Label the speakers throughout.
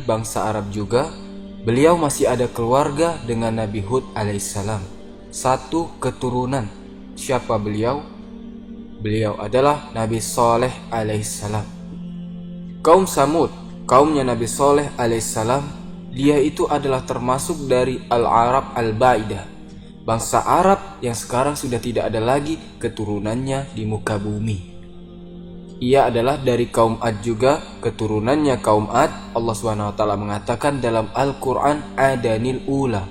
Speaker 1: bangsa Arab juga, beliau masih ada keluarga dengan Nabi Hud alaihissalam. Satu keturunan. Siapa beliau? Beliau adalah Nabi Saleh alaihissalam. Kaum Samud, kaumnya Nabi Saleh alaihissalam, dia itu adalah termasuk dari Al-Arab Al-Ba'idah, bangsa Arab yang sekarang sudah tidak ada lagi keturunannya di muka bumi. Ia adalah dari kaum Ad juga, keturunannya kaum Ad. Allah SWT mengatakan dalam Al-Quran, Adanil Ula.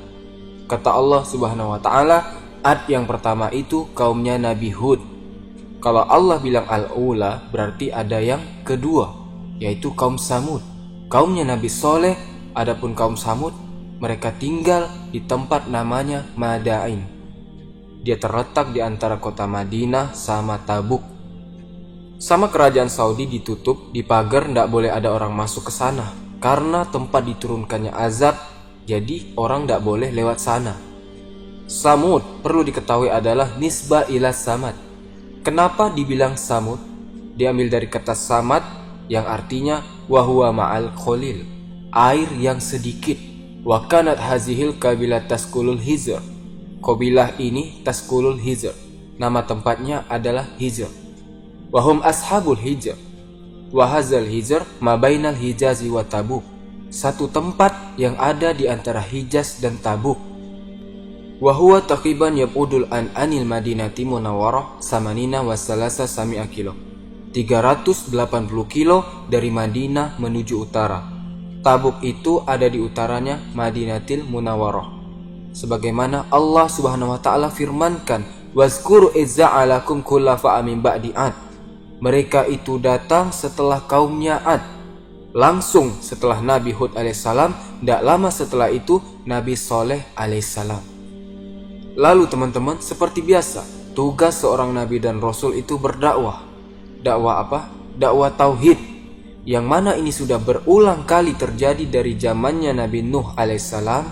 Speaker 1: Kata Allah SWT, Ad yang pertama itu kaumnya Nabi Hud. Kalau Allah bilang Al-Ula, berarti ada yang kedua, yaitu kaum Samud, kaumnya Nabi Saleh. Adapun kaum Samud, mereka tinggal di tempat namanya Madain. Dia terletak di antara kota Madinah sama Tabuk. Sama kerajaan Saudi ditutup, dipagar, tidak boleh ada orang masuk ke sana karena tempat diturunkannya azab, jadi orang tidak boleh lewat sana. Samud perlu diketahui adalah nisbah ila samad. Kenapa dibilang Samud? Diambil dari kata samad yang artinya wahuwa ma'al kholil, air yang sedikit. Wa kanat hazihil kabilah taskulul hizr. Kabilah ini taskulul hizr, nama tempatnya adalah Hizr. Wahum ashabul hijr. Wahazal hijr mabainal hijazi wa Tabuk. Satu tempat yang ada di antara Hijaz dan Tabuk. Wahuwa taqiban yab'udul anil madinati munawwarah samanina wassalasa sami'a kilo. 380 kilo dari Madinah menuju utara. Tabuk itu ada di utaranya Madinatil Munawwarah. Sebagaimana Allah Subhanahu wa taala firmankan, wazkuru izza'alakum kullafa min ba'di Ad. Mereka itu datang setelah kaumnya Ad, langsung setelah Nabi Hud alaihissalam, tidak lama setelah itu Nabi Saleh alaihissalam. Lalu teman-teman, seperti biasa, tugas seorang Nabi dan Rasul itu berdakwah. Dakwah apa? Dakwah Tauhid, yang mana ini sudah berulang kali terjadi dari zamannya Nabi Nuh alaihissalam,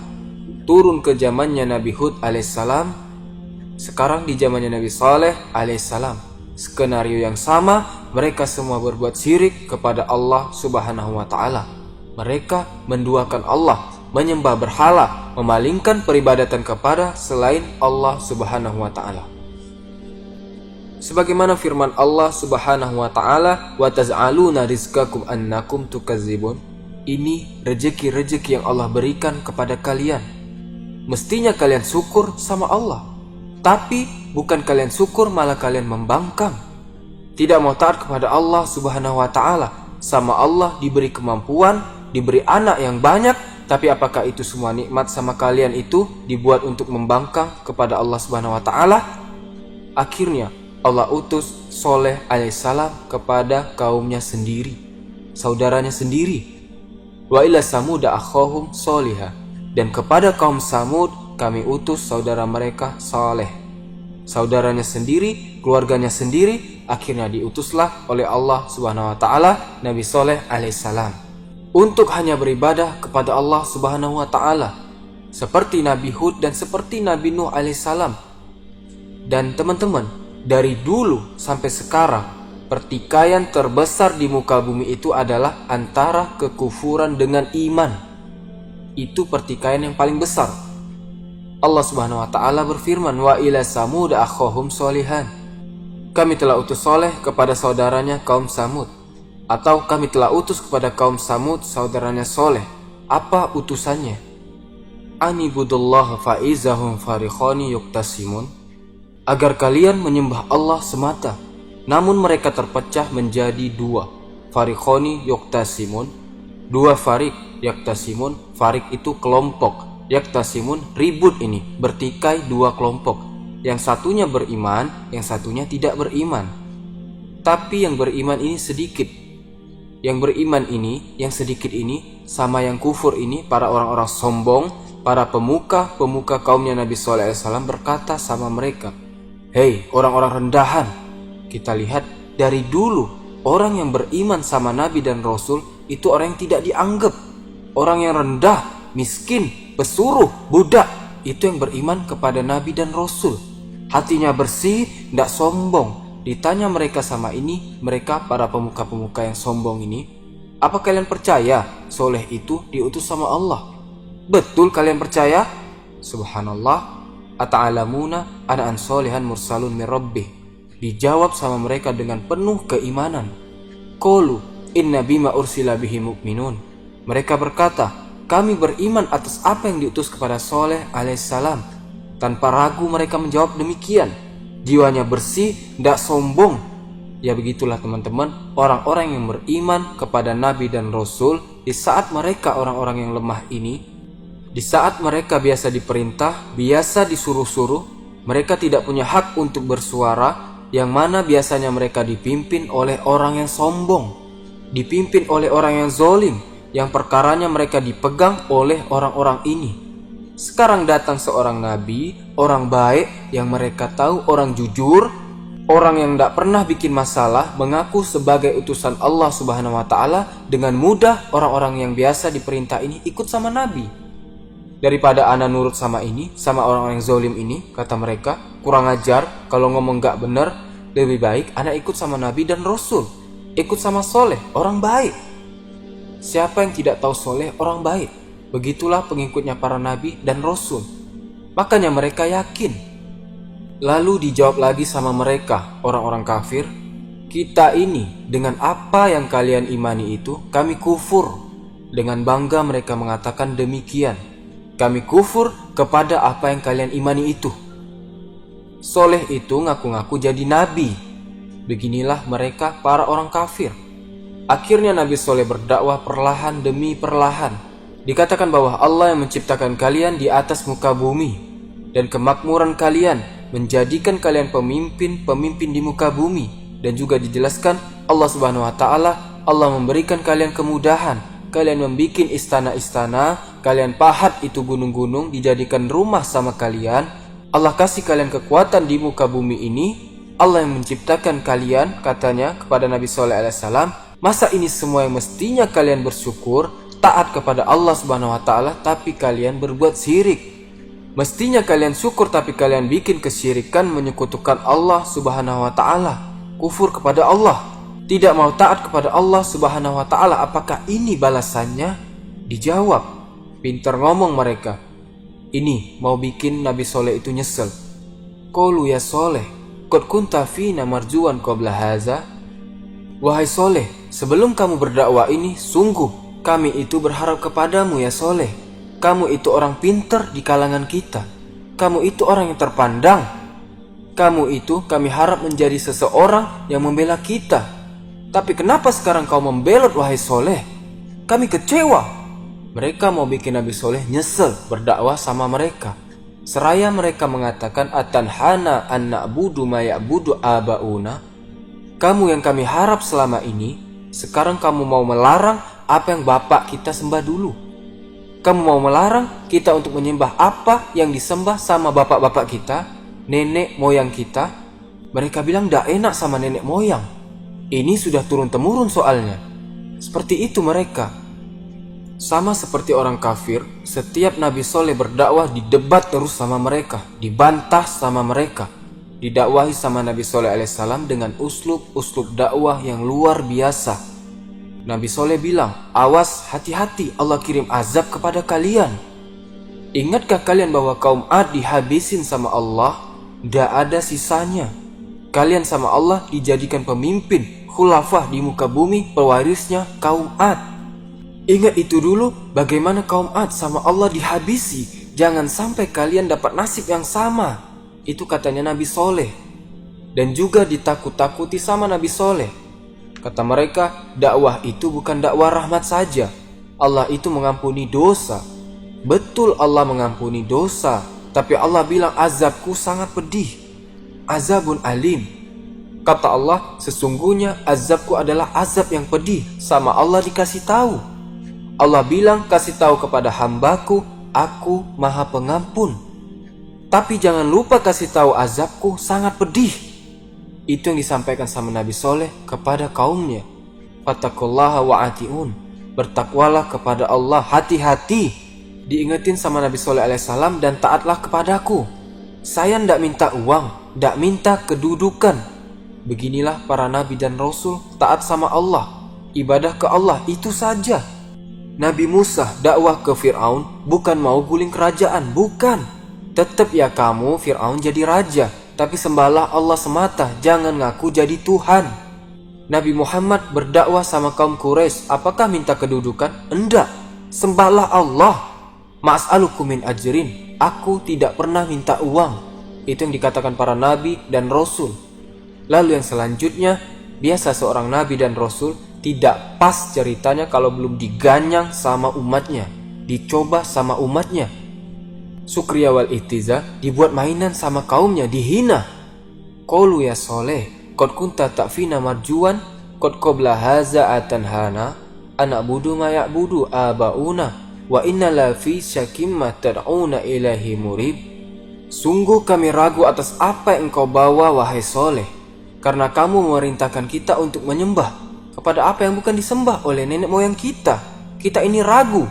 Speaker 1: turun ke zamannya Nabi Hud alaihissalam, sekarang di zamannya Nabi Saleh alaihissalam. Skenario yang sama, mereka semua berbuat syirik kepada Allah Subhanahu wa taala. Mereka menduakan Allah, menyembah berhala, memalingkan peribadatan kepada selain Allah Subhanahu wa taala. Sebagaimana firman Allah Subhanahu wa taala, wa taz'aluna rizqakum annakum tukazzibun. Ini rezeki-rezeki yang Allah berikan kepada kalian. Mestinya kalian syukur sama Allah. Tapi bukan kalian syukur, malah kalian membangkang. Tidak mau taat kepada Allah Subhanahu wa taala. Sama Allah diberi kemampuan, diberi anak yang banyak, tapi apakah itu semua nikmat sama kalian itu dibuat untuk membangkang kepada Allah Subhanahu wa taala? Akhirnya Allah utus Saleh alaihissalam kepada kaumnya sendiri, saudaranya sendiri. Wa ila Samud akhahum Salihah. Dan kepada kaum Samud kami utus saudara mereka Saleh. Saudaranya sendiri, keluarganya sendiri, akhirnya diutuslah oleh Allah Subhanahu wa taala Nabi Saleh alaihissalam untuk hanya beribadah kepada Allah Subhanahu wa taala, seperti Nabi Hud dan seperti Nabi Nuh alaihissalam. Dan teman-teman, dari dulu sampai sekarang, pertikaian terbesar di muka bumi itu adalah antara kekufuran dengan iman. Itu pertikaian yang paling besar. Allah Subhanahu wa taala berfirman, wa ila Samud akhahum Shalihan. Kami telah utus Saleh kepada saudaranya kaum Samud, atau kami telah utus kepada kaum Samud saudaranya Saleh. Apa utusannya? Anibudullah faizahum farikhani yuktasimun. Agar kalian menyembah Allah semata, namun mereka terpecah menjadi dua. Farikhani yuktasimun, dua farik. Yaktasimun, farik itu kelompok. Yaktasimun, ribut ini, bertikai dua kelompok. Yang satunya beriman, yang satunya tidak beriman. Tapi yang beriman ini sedikit. Yang beriman ini, yang sedikit ini, sama yang kufur ini, para orang-orang sombong, para pemuka kaumnya Nabi Sallallahu Alaihi Wasallam berkata sama mereka, hei orang-orang rendahan, kita lihat dari dulu orang yang beriman sama Nabi dan Rasul itu orang yang tidak dianggap. Orang yang rendah, miskin, pesuruh, budak, itu yang beriman kepada Nabi dan Rasul. Hatinya bersih, tidak sombong. Ditanya mereka sama ini, mereka para pemuka-pemuka yang sombong ini, Apa kalian percaya soleh itu diutus sama Allah? Betul kalian percaya? Subhanallah. Ata'alamuna ana an solihan mursalun min rabbih. Dijawab sama mereka dengan penuh keimanan. Qalu inna bima ursila bihi mu'minun. Mereka berkata, kami beriman atas apa yang diutus kepada Soleh alaihissalam. Tanpa ragu mereka menjawab demikian. Jiwanya bersih, tidak sombong. Ya begitulah teman-teman, orang-orang yang beriman kepada Nabi dan Rasul di saat mereka orang-orang yang lemah ini, di saat mereka biasa diperintah, biasa disuruh-suruh, mereka tidak punya hak untuk bersuara, yang mana biasanya mereka dipimpin oleh orang yang sombong, dipimpin oleh orang yang zolim, yang perkaranya mereka dipegang oleh orang-orang ini. Sekarang datang seorang nabi, orang baik, yang mereka tahu orang jujur, orang yang tidak pernah bikin masalah, mengaku sebagai utusan Allah Subhanahu wa Ta'ala. Dengan mudah orang-orang yang biasa diperintah ini ikut sama nabi. Daripada ana nurut sama ini, sama orang-orang yang zolim ini, kata mereka, kurang ajar, kalau ngomong gak bener, lebih baik ana ikut sama nabi dan rasul, ikut sama soleh, orang baik. Siapa yang tidak tahu soleh, orang baik? Begitulah pengikutnya para nabi dan rasul. Makanya mereka yakin. Lalu dijawab lagi sama mereka, orang-orang kafir, kita ini dengan apa yang kalian imani itu, kami kufur. Dengan bangga mereka mengatakan demikian. Kami kufur kepada apa yang kalian imani itu. Soleh itu ngaku-ngaku jadi nabi. Beginilah mereka para orang kafir. Akhirnya Nabi Soleh berdakwah perlahan demi perlahan. Dikatakan bahwa Allah yang menciptakan kalian di atas muka bumi, dan kemakmuran kalian menjadikan kalian pemimpin di muka bumi. Dan juga dijelaskan Allah Subhanahu wa Ta'ala, Allah memberikan kalian kemudahan, kalian membikin istana-istana, kalian pahat itu gunung-gunung dijadikan rumah sama kalian. Allah kasih kalian kekuatan di muka bumi ini. Allah yang menciptakan kalian, katanya kepada Nabi Soleh alaihissalam, masa ini semua yang mestinya kalian bersyukur, taat kepada Allah Subhanahu wa Ta'ala, tapi kalian berbuat syirik. Mestinya kalian syukur, tapi kalian bikin kesyirikan, menyekutukan Allah Subhanahu wa Ta'ala, kufur kepada Allah, tidak mau taat kepada Allah Subhanahu wa Ta'ala. Apakah ini balasannya? Dijawab, pintar ngomong mereka. Ini mau bikin Nabi Soleh itu nyesel. Qalu ya Soleh, qad kunta fina marjuan qabla haza. Wahai Soleh, sebelum kamu berdakwah ini, sungguh kami itu berharap kepadamu ya Soleh. Kamu itu orang pintar di kalangan kita. Kamu itu orang yang terpandang. Kamu itu kami harap menjadi seseorang yang membela kita. Tapi kenapa sekarang kau membelot wahai Soleh? Kami kecewa. Mereka mau bikin Nabi Soleh nyesel berdakwah sama mereka. Seraya mereka mengatakan, atanhana an na'budu ma ya'budu abauna. Kamu yang kami harap selama ini, sekarang kamu mau melarang apa yang bapak kita sembah dulu. Kamu mau melarang kita untuk menyembah apa yang disembah sama bapak-bapak kita, nenek moyang kita. Mereka bilang tidak enak sama nenek moyang. Ini sudah turun-temurun soalnya. Seperti itu mereka. Sama seperti orang kafir, setiap Nabi Soleh berdakwah didebat terus sama mereka, dibantah sama mereka. Didakwahi sama Nabi Soleh alaihissalam dengan uslub dakwah yang luar biasa. Nabi Soleh bilang, awas, hati-hati, Allah kirim azab kepada kalian. Ingatkah kalian bahwa kaum Ad dihabisin sama Allah? Tidak ada sisanya. Kalian sama Allah dijadikan pemimpin, khulafah di muka bumi, pewarisnya kaum Ad. Ingat itu dulu, bagaimana kaum Ad sama Allah dihabisi. Jangan sampai kalian dapat nasib yang sama. Itu katanya Nabi Soleh. Dan juga ditakut-takuti sama Nabi Soleh. Kata mereka, dakwah itu bukan dakwah rahmat saja. Allah itu mengampuni dosa. Betul Allah mengampuni dosa. Tapi Allah bilang azabku sangat pedih. Azabun alim. Kata Allah, sesungguhnya azabku adalah azab yang pedih. Sama Allah dikasih tahu. Allah bilang, kasih tahu kepada hambaku, aku maha pengampun. Tapi jangan lupa kasih tahu azabku sangat pedih. Itu yang disampaikan sama Nabi Soleh kepada kaumnya. Fattaqullaha wa'ati'un. Bertakwalah kepada Allah, hati-hati. Diingetin sama Nabi Soleh alaihissalam, dan taatlah kepadaku. Saya tidak minta uang, tidak minta kedudukan. Beginilah para nabi dan rasul taat sama Allah. ibadah ke Allah, itu saja. Nabi Musa dakwah ke Fir'aun bukan mau guling kerajaan, bukan. Tetap ya kamu Fir'aun jadi raja, tapi sembahlah Allah semata, jangan ngaku jadi Tuhan. Nabi Muhammad berdakwah sama kaum Quraisy, apakah minta kedudukan? Enggak, sembahlah Allah. Ma'as'alukum min ajrin, aku tidak pernah minta uang. Itu yang dikatakan para nabi dan rasul. Lalu yang selanjutnya, biasa seorang nabi dan rasul tidak pas ceritanya kalau belum diganyang sama umatnya, dicoba sama umatnya. Sukriya wal ihtiza dibuat mainan sama kaumnya, dihina. Qalu ya Soleh, qad kunta ta'fina marjuan, qad qabla haza atanhana, ana'budu ma ya'budu aba'una, wa inna la fi syakim ma tad'una ilahi murib. Sungguh kami ragu atas apa yang engkau bawa wahai Soleh, karena kamu memerintahkan kita untuk menyembah kepada apa yang bukan disembah oleh nenek moyang kita. Kita ini ragu.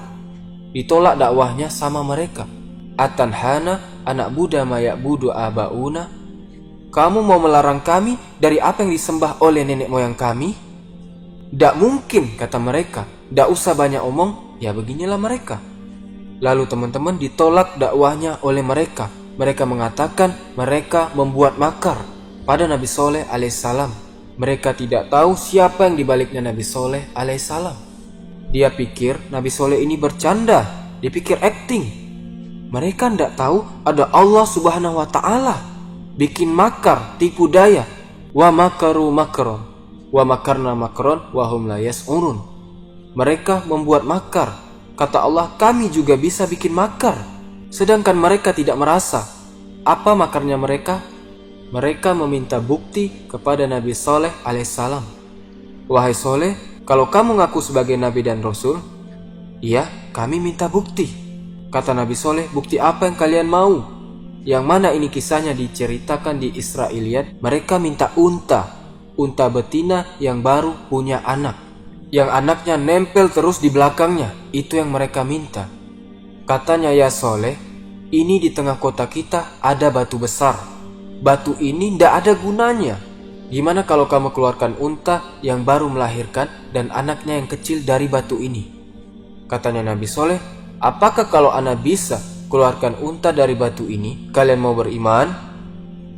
Speaker 1: Ditolak dakwahnya sama mereka. Atanhana anak buda mayak budu abauna. Kamu mau melarang kami dari apa yang disembah oleh nenek moyang kami? Tidak mungkin, kata mereka. Tidak usah banyak omong, ya beginilah mereka. Lalu teman-teman ditolak dakwahnya oleh mereka. Mereka mengatakan mereka membuat makar pada Nabi Soleh alaihissalam. Mereka tidak tahu siapa yang dibaliknya Nabi Soleh alaihissalam. Dia pikir Nabi Soleh ini bercanda, dipikir acting. Mereka tidak tahu ada Allah subhanahu wa ta'ala. Bikin makar, tipu daya. Wa makaru makron, wa makarna makron, wa hum la yas'urun. Mereka membuat makar. Kata Allah, kami juga bisa bikin makar. Sedangkan mereka tidak merasa. Apa makarnya mereka? Mereka meminta bukti kepada Nabi Soleh alaihissalam. Wahai Soleh, kalau kamu ngaku sebagai Nabi dan Rasul, iya, kami minta bukti. Kata Nabi Soleh, bukti apa yang kalian mau? Yang mana ini kisahnya diceritakan di Israiliyat. Mereka minta unta betina yang baru punya anak, yang anaknya nempel terus di belakangnya. Itu yang mereka minta. Katanya, ya Soleh, ini di tengah kota kita ada batu besar. Batu ini tidak ada gunanya. Gimana kalau kamu keluarkan unta yang baru melahirkan dan anaknya yang kecil dari batu ini? Katanya Nabi Soleh, apakah kalau ana bisa keluarkan unta dari batu ini, kalian mau beriman?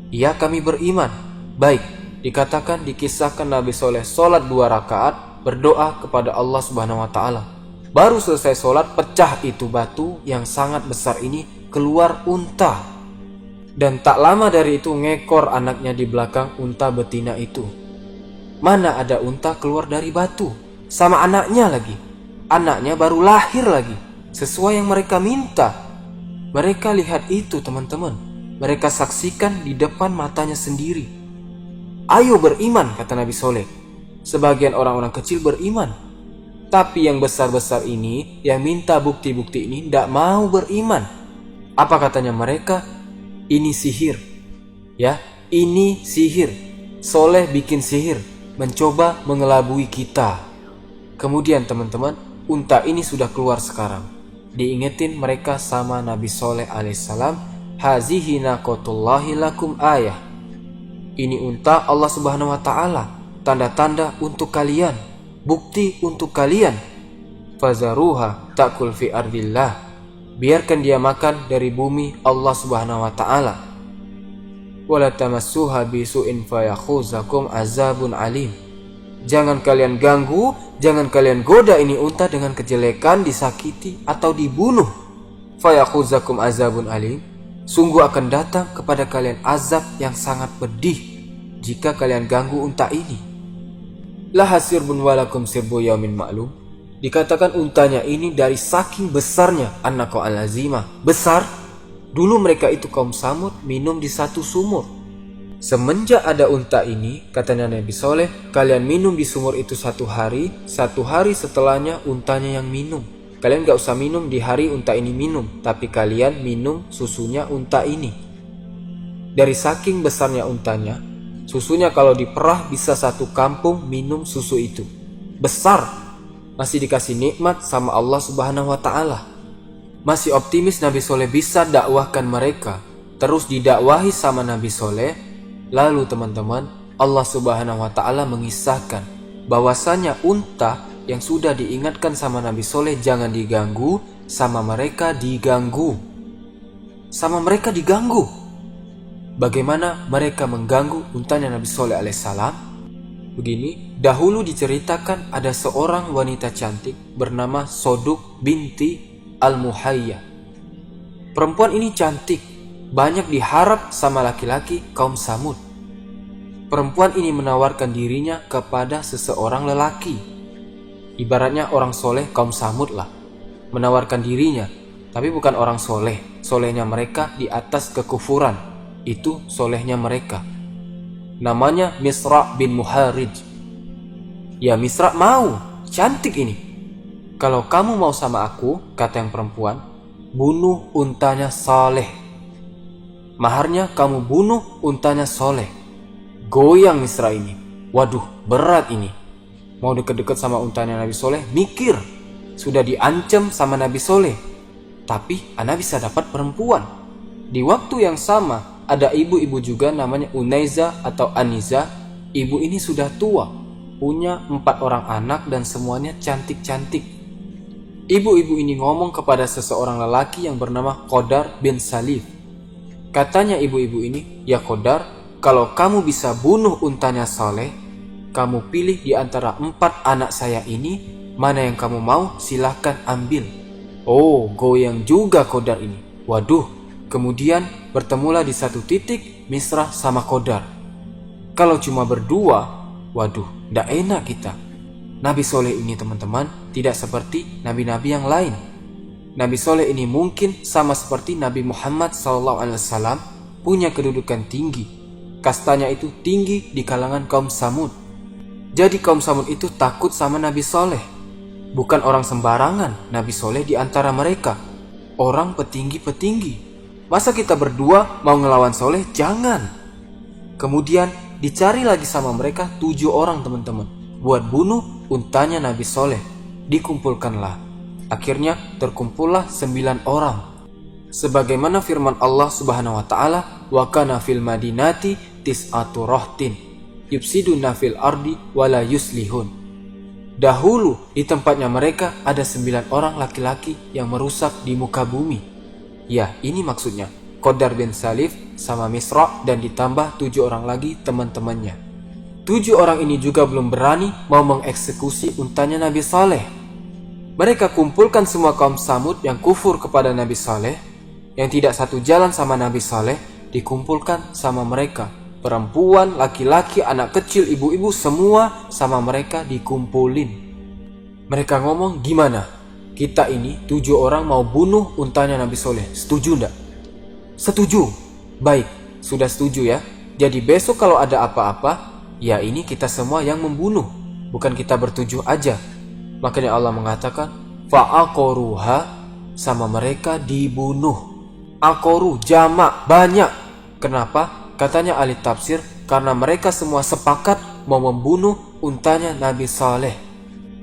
Speaker 1: Iya, kami beriman. Baik, dikisahkan Nabi Soleh sholat 2 rakaat, berdoa kepada Allah subhanahu wa ta'ala. Baru selesai sholat, pecah itu batu yang sangat besar ini, keluar unta. Dan tak lama dari itu ngekor anaknya di belakang unta betina itu. Mana ada unta keluar dari batu, sama anaknya lagi. Anaknya baru lahir lagi, sesuai yang mereka minta. Mereka lihat itu teman-teman. Mereka saksikan di depan matanya sendiri. Ayo beriman, kata Nabi Soleh. Sebagian orang-orang kecil beriman. Tapi yang besar-besar ini, yang minta bukti-bukti ini, tidak mau beriman. Apa katanya mereka? Ini sihir. Ya, ini sihir. Soleh bikin sihir, mencoba mengelabui kita. Kemudian teman-teman, unta ini sudah keluar sekarang. Diingetin mereka sama Nabi Soleh alaihissalam, hazihi naqatullahi lakum ayah. Ini unta Allah subhanahu wa ta'ala, tanda-tanda untuk kalian, bukti untuk kalian. Fazaruha ta'kul fi ardillah. Biarkan dia makan dari bumi Allah subhanahu wa ta'ala. Wala tamassuha bisu'in fayakhuzakum azabun alim. Jangan kalian ganggu, jangan kalian goda ini unta dengan kejelekan, disakiti atau dibunuh. Fayakhuzakum azabun alim. Sungguh akan datang kepada kalian azab yang sangat pedih jika kalian ganggu unta ini. Laha sirbun walakum sirbu yaumin ma'lum. Dikatakan untanya ini dari saking besarnya, an-naqa al-azimah, besar. Dulu mereka itu kaum Samud minum di satu sumur. Semenjak ada unta ini, katanya Nabi Soleh, kalian minum di sumur itu 1 hari, 1 hari setelahnya untanya yang minum. Kalian gak usah minum di hari unta ini minum, tapi kalian minum susunya unta ini. Dari saking besarnya untanya, susunya kalau diperah bisa 1 kampung minum susu itu. Besar. Masih dikasih nikmat sama Allah subhanahu wa ta'ala. Masih optimis Nabi Soleh bisa dakwahkan mereka. Terus didakwahi sama Nabi Soleh. Lalu teman-teman, Allah subhanahu wa ta'ala mengisahkan bahwasanya unta yang sudah diingatkan sama Nabi Soleh jangan diganggu, sama mereka diganggu. Sama mereka diganggu. Bagaimana mereka mengganggu untanya Nabi Soleh alaihissalam? Begini, dahulu diceritakan ada seorang wanita cantik bernama Soduk binti Al-Muhayyah. Perempuan ini cantik, banyak diharap sama laki-laki kaum Samud. Perempuan ini menawarkan dirinya kepada seseorang lelaki. Ibaratnya orang soleh kaum Samud lah, menawarkan dirinya, tapi bukan orang soleh. Solehnya mereka di atas kekufuran, itu solehnya mereka. Namanya Misra bin Muharij. Ya Misra mau, cantik ini. Kalau kamu mau sama aku, kata yang perempuan, bunuh untanya Saleh. Maharnya kamu bunuh untanya Soleh. Goyang Misra ini. Waduh, berat ini. Mau deket-deket sama untanya Nabi Soleh, mikir. Sudah diancam sama Nabi Soleh, tapi ana bisa dapat perempuan. Di waktu yang sama, ada ibu-ibu juga namanya Unaiza atau Aniza. Ibu ini sudah tua, punya 4 orang anak dan semuanya cantik-cantik. Ibu-ibu ini ngomong kepada seseorang lelaki yang bernama Qadar bin Salif. Katanya ibu-ibu ini, ya Qadar, kalau kamu bisa bunuh untanya Saleh, kamu pilih di antara 4 anak saya ini, mana yang kamu mau silahkan ambil. Oh, goyang juga Qadar ini. Waduh, kemudian bertemulah di satu titik Misra sama Qadar. Kalau cuma berdua, waduh, ndak enak kita. Nabi Soleh ini teman-teman tidak seperti nabi-nabi yang lain. Nabi Soleh ini mungkin sama seperti Nabi Muhammad SAW, punya kedudukan tinggi. Kastanya itu tinggi di kalangan kaum Samud. Jadi kaum Samud itu takut sama Nabi Soleh. Bukan orang sembarangan Nabi Soleh di antara mereka. Orang petinggi-petinggi. Masa kita berdua mau ngelawan Soleh? Jangan. Kemudian dicari lagi sama mereka 7 orang teman-teman, buat bunuh untanya Nabi Soleh. Dikumpulkanlah. Akhirnya terkumpullah 9 orang. Sebagaimana firman Allah Subhanahu wa taala, wa kana fil madinati tis'atu rahtin yufsiduna fil ardi wala yuslihun. Dahulu di tempatnya mereka ada 9 orang laki-laki yang merusak di muka bumi. Ya, ini maksudnya Qadar bin Salif sama Misra dan ditambah 7 orang lagi teman-temannya. 7 orang ini juga belum berani mau mengeksekusi untanya Nabi Saleh. Mereka kumpulkan semua kaum Samud yang kufur kepada Nabi Saleh, yang tidak satu jalan sama Nabi Saleh, dikumpulkan sama mereka. Perempuan, laki-laki, anak kecil, ibu-ibu, semua sama mereka dikumpulin. Mereka ngomong, gimana? Kita ini 7 orang mau bunuh untanya Nabi Soleh. Setuju ndak? Setuju. Baik, sudah setuju ya. Jadi besok kalau ada apa-apa, ya ini kita semua yang membunuh. Bukan kita bertujuh aja. Makanya Allah mengatakan, fa'aqoruha, sama mereka dibunuh. Aqoru, jamak, banyak. Kenapa? Katanya ahli tafsir, karena mereka semua sepakat mau membunuh untanya Nabi Saleh.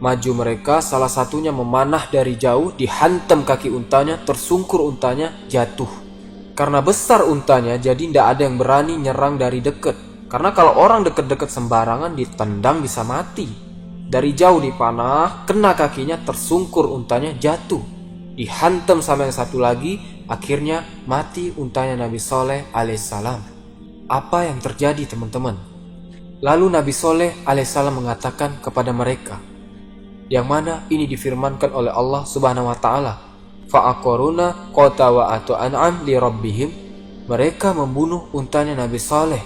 Speaker 1: Maju mereka, salah satunya memanah dari jauh, dihantam kaki untanya, tersungkur untanya, jatuh. Karena besar untanya, jadi tidak ada yang berani nyerang dari dekat. Karena kalau orang deket-deket sembarangan ditendang bisa mati. Dari jauh dipanah, kena kakinya, tersungkur untanya, jatuh. Dihantam sama yang satu lagi, akhirnya mati untanya Nabi Saleh alaihissalam. Apa yang terjadi teman-teman? Lalu Nabi Soleh alaihissalam mengatakan kepada mereka, yang mana ini difirmankan oleh Allah Subhanahu wa taala, fa'aqaruna qata wa atu an'am li rabbihim. Mereka membunuh untanya Nabi Saleh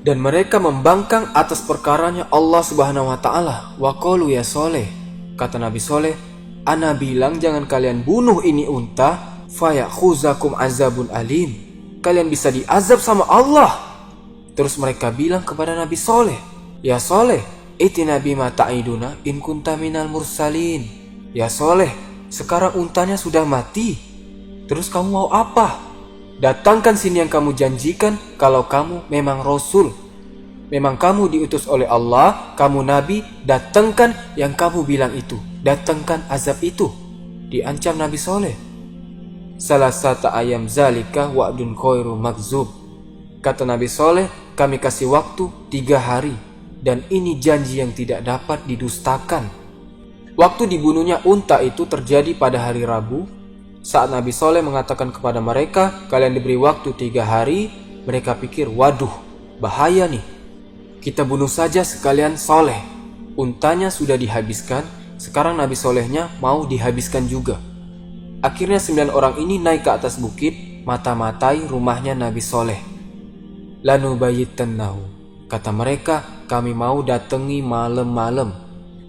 Speaker 1: dan mereka membangkang atas perkaranya Allah Subhanahu wa taala. Wa qalu ya Soleh, kata Nabi Soleh, ana bilang jangan kalian bunuh ini unta, fayakhuzakum azabun alim. Kalian bisa diazab sama Allah. Terus mereka bilang kepada Nabi Soleh, ya Soleh, itina bima ta'iduna in kunta minal mursalin. Ya Soleh, sekarang untanya sudah mati. Terus kamu mau apa? Datangkan sini yang kamu janjikan kalau kamu memang Rasul. Memang kamu diutus oleh Allah, kamu Nabi, datangkan yang kamu bilang itu. Datangkan azab itu. Diancam Nabi Soleh. Salasata ayam zalika wa'dun khairu makzub. Kata Nabi Soleh, kami kasih waktu 3 hari. dan ini janji yang tidak dapat didustakan. Waktu dibunuhnya unta itu terjadi pada hari Rabu. Saat Nabi Soleh mengatakan kepada mereka, kalian diberi waktu 3 hari, mereka pikir, waduh, bahaya nih. Kita bunuh saja sekalian Soleh. Untanya sudah dihabiskan, sekarang Nabi Solehnya mau dihabiskan juga. Akhirnya 9 orang ini naik ke atas bukit, mata-matai rumahnya Nabi Soleh. Lanubayyitannahu, kata mereka, kami mau datangi malam-malam.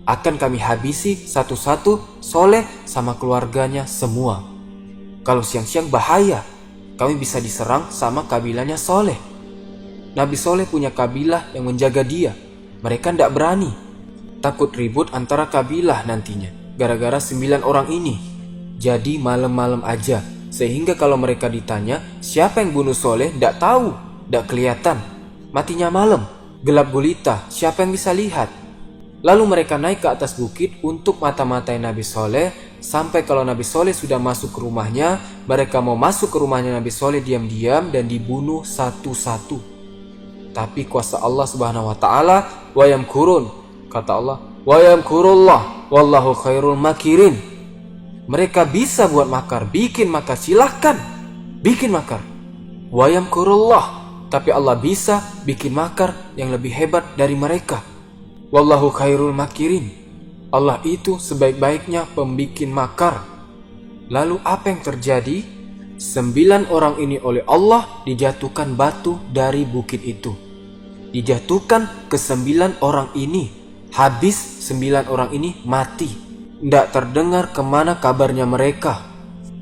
Speaker 1: Akan kami habisi satu-satu Soleh sama keluarganya semua. Kalau siang-siang bahaya, kami bisa diserang sama kabilahnya Soleh. Nabi Soleh punya kabilah yang menjaga dia. Mereka tidak berani. Takut ribut antara kabilah nantinya, gara-gara 9 orang ini. Jadi malam-malam aja, sehingga kalau mereka ditanya siapa yang bunuh Soleh, tidak tahu, tidak kelihatan. Matinya malam, gelap gulita, siapa yang bisa lihat? Lalu mereka naik ke atas bukit untuk mata-matai Nabi Soleh, sampai kalau Nabi Soleh sudah masuk ke rumahnya, mereka mau masuk ke rumahnya Nabi Soleh diam-diam dan dibunuh satu-satu. Tapi kuasa Allah Subhanahu wa taala, wa yamkurun, kata Allah, wa yamkurullah wallahu khairul makirin. Mereka bisa buat makar, bikin makar, silahkan bikin makar. Wa yamkurullah, tapi Allah bisa bikin makar yang lebih hebat dari mereka. Wallahu khairul makirin. Allah itu sebaik-baiknya pembikin makar. Lalu apa yang terjadi? 9 orang ini oleh Allah dijatuhkan batu dari bukit itu. Dijatuhkan ke 9 orang ini. Habis 9 orang ini mati. Tidak terdengar kemana kabarnya mereka.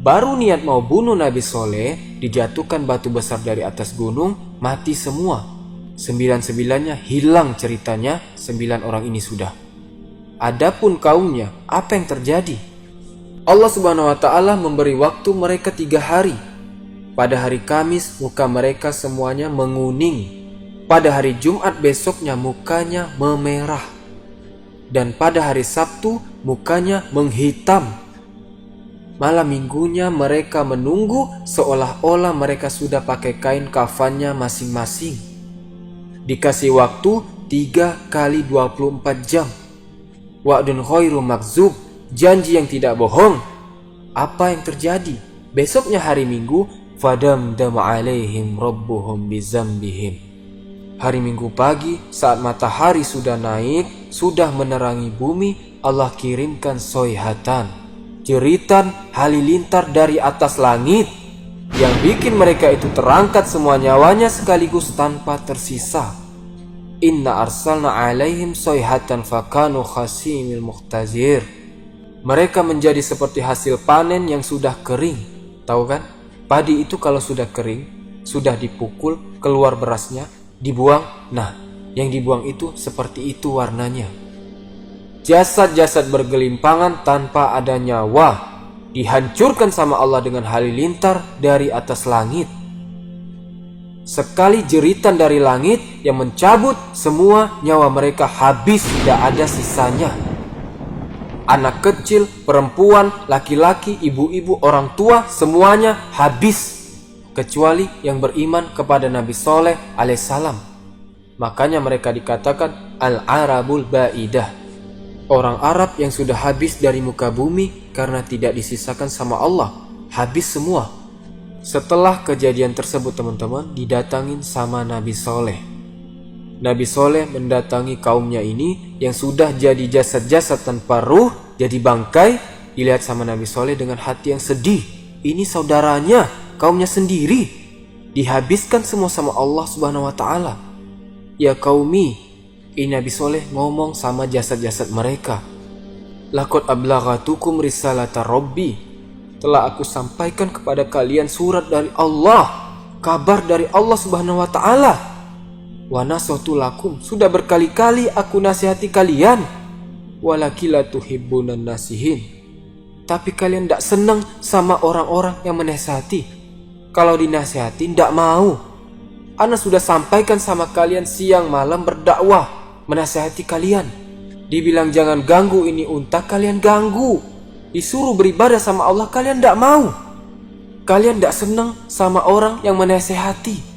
Speaker 1: Baru niat mau bunuh Nabi Soleh, dijatuhkan batu besar dari atas gunung, mati semua. 9-9-nya hilang ceritanya, 9 orang ini sudah. Adapun kaumnya, apa yang terjadi? Allah Subhanahu wa taala memberi waktu mereka 3 hari. Pada hari Kamis muka mereka semuanya menguning. Pada hari Jumat besoknya mukanya memerah. Dan pada hari Sabtu mukanya menghitam. Malam minggunya mereka menunggu seolah-olah mereka sudah pakai kain kafannya masing-masing. Dikasih waktu 3 kali 24 jam. Wa'dun khairu makzub, janji yang tidak bohong. Apa yang terjadi? Besoknya hari Minggu, fadamdama alaihim rabbuhum bizambihim. Hari Minggu pagi, saat matahari sudah naik, sudah menerangi bumi, Allah kirimkan soihatan, jeritan halilintar dari atas langit, yang bikin mereka itu terangkat semua nyawanya sekaligus tanpa tersisa. Inna arsalna alaihim soihatan fakanu khasimil muhtazir. Mereka menjadi seperti hasil panen yang sudah kering. Tahu kan? Padi itu kalau sudah kering, sudah dipukul, keluar berasnya, dibuang. Nah, yang dibuang itu seperti itu warnanya. Jasad-jasad bergelimpangan tanpa ada nyawa, dihancurkan sama Allah dengan halilintar dari atas langit. Sekali jeritan dari langit yang mencabut semua nyawa mereka habis, tidak ada sisanya. Anak kecil, perempuan, laki-laki, ibu-ibu, orang tua, semuanya habis. Kecuali yang beriman kepada Nabi Soleh alaihissalam. Makanya mereka dikatakan Al-Arabul Ba'idah, orang Arab yang sudah habis dari muka bumi karena tidak disisakan sama Allah. Habis semua. Setelah kejadian tersebut teman-teman, didatangin sama Nabi Soleh. Nabi Soleh mendatangi kaumnya ini yang sudah jadi jasad-jasad tanpa ruh, jadi bangkai. Dilihat sama Nabi Soleh dengan hati yang sedih. Ini saudaranya, kaumnya sendiri, dihabiskan semua sama Allah Subhanahu wa taala. Ya qaumi, ini Nabi Soleh ngomong sama jasad-jasad mereka. Laqad ablaghatukum risalata rabbi, telah aku sampaikan kepada kalian surat dari Allah, kabar dari Allah Subhanahu wa taala. Wa nasatu lakum, sudah berkali-kali aku nasihati kalian. Walakila tuhibbunan nasihin, tapi kalian tidak senang sama orang-orang yang menasihati. Kalau dinasihati tidak mau. Ana sudah sampaikan sama kalian siang malam berdakwah, menasihati kalian. Dibilang jangan ganggu ini unta, kalian ganggu. Disuruh beribadah sama Allah, kalian tidak mau. Kalian tidak senang sama orang yang menasehati.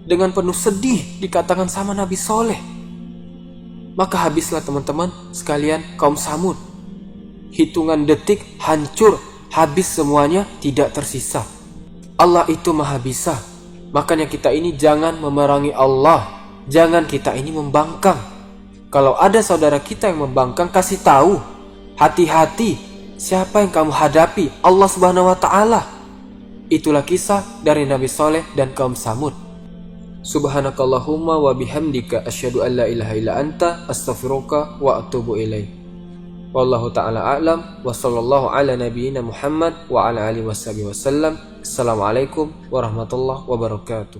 Speaker 1: Dengan penuh sedih dikatakan sama Nabi Soleh. maka habislah teman-teman sekalian kaum Samud. Hitungan detik hancur, habis semuanya, tidak tersisa. Allah itu maha bisa. Makanya kita ini jangan memerangi Allah. Jangan kita ini membangkang. Kalau ada saudara kita yang membangkang, kasih tahu. Hati-hati, siapa yang kamu hadapi? Allah Subhanahu wa Ta'ala. Itulah kisah dari Nabi Saleh dan kaum Samud. Subhanakallahumma wa bihamdika asyhadu an la ilaha illa anta astaghfiruka wa atubu ilaik. Wallahu ta'ala a'lam wa sallallahu ala nabiyyina Muhammad wa ala alihi wasallam. Assalamualaikum warahmatullahi wabarakatuh.